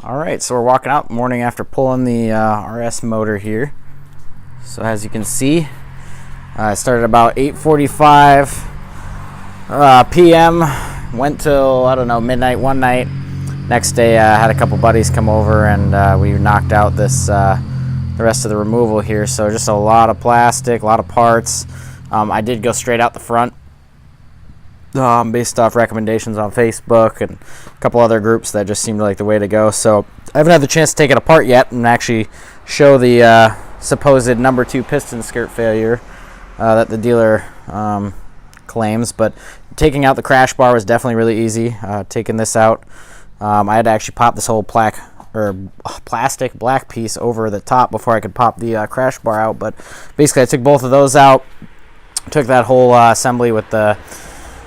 All right, so we're walking out morning after pulling the RS motor here. So as you can see, I started about 8:45 p.m. Went till, I don't know, midnight one night. Next day I had a couple buddies come over and we knocked out this the rest of the removal here. So just a lot of plastic, a lot of parts. I did go straight out the front based off recommendations on Facebook and a couple other groups that just seemed like the way to go. So I haven't had the chance to take it apart yet and actually show the supposed number 2 piston skirt failure that the dealer claims. But taking out the crash bar was definitely really easy. Taking this out, I had to actually pop this whole plastic black piece over the top before I could pop the crash bar out. But basically I took both of those out, took that whole assembly with the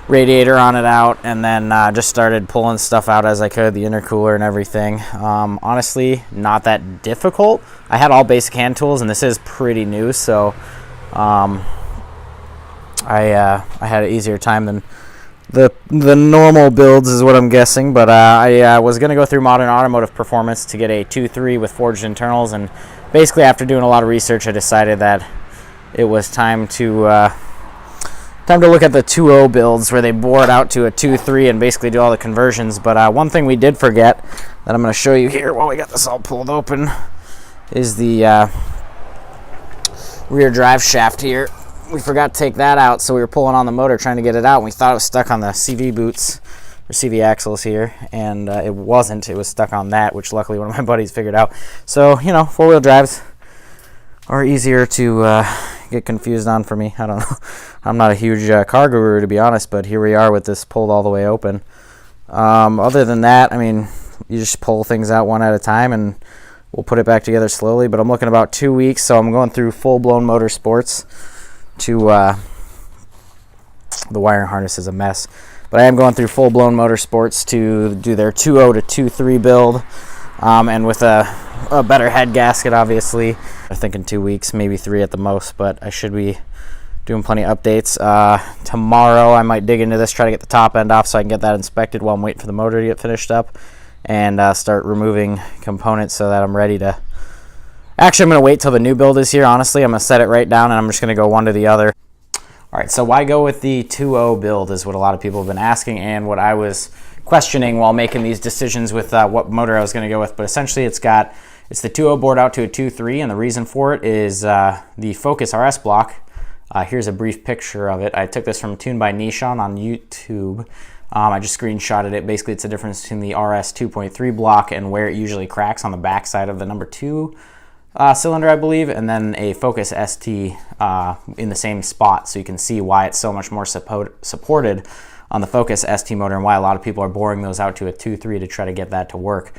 radiator on it out, and then just started pulling stuff out as I could, the intercooler and everything. Honestly, not that difficult. I had all basic hand tools, and this is pretty new, so I had an easier time than the normal builds is what I'm guessing. But I was going to go through Modern Automotive Performance to get a 2.3 with forged internals, and basically after doing a lot of research I decided that it was time to look at the 2.0 builds where they bore it out to a 2.3 and basically do all the conversions. But one thing we did forget that I'm going to show you here while we got this all pulled open is the rear drive shaft here. We forgot to take that out, so we were pulling on the motor trying to get it out, and we thought it was stuck on the CV boots or CV axles here, and it wasn't. It was stuck on that, which luckily one of my buddies figured out. So, you know, four-wheel drives are easier to get confused on for me. I don't know. I'm not a huge car guru, to be honest, but here we are with this pulled all the way open. Other than that, I mean, you just pull things out one at a time and we'll put it back together slowly. But I'm looking about 2 weeks, so I'm going through full-blown motorsports to the wiring harness is a mess. But I am going through full-blown motorsports to do their 2.0 to 2.3 build, and with a better head gasket, obviously. I think in 2 weeks, maybe 3 at the most, but I should be doing plenty of updates. Tomorrow I might dig into this, try to get the top end off so I can get that inspected while I'm waiting for the motor to get finished up, and start removing components so that I'm ready to... Actually, I'm going to wait till the new build is here, honestly. I'm going to set it right down and I'm just going to go one to the other. Alright, so why go with the 2.0 build is what a lot of people have been asking, and what I was questioning while making these decisions with what motor I was going to go with. But essentially it's the 2.0 bored out to a 2.3, and the reason for it is the Focus RS block. Here's a brief picture of it. I took this from Tuned by Nissan on YouTube. I just screenshotted it. Basically it's the difference between the RS 2.3 block and where it usually cracks on the back side of the number 2 cylinder, I believe, and then a Focus ST in the same spot, so you can see why it's so much more supported on the Focus ST motor and why a lot of people are boring those out to a 2.3 to try to get that to work.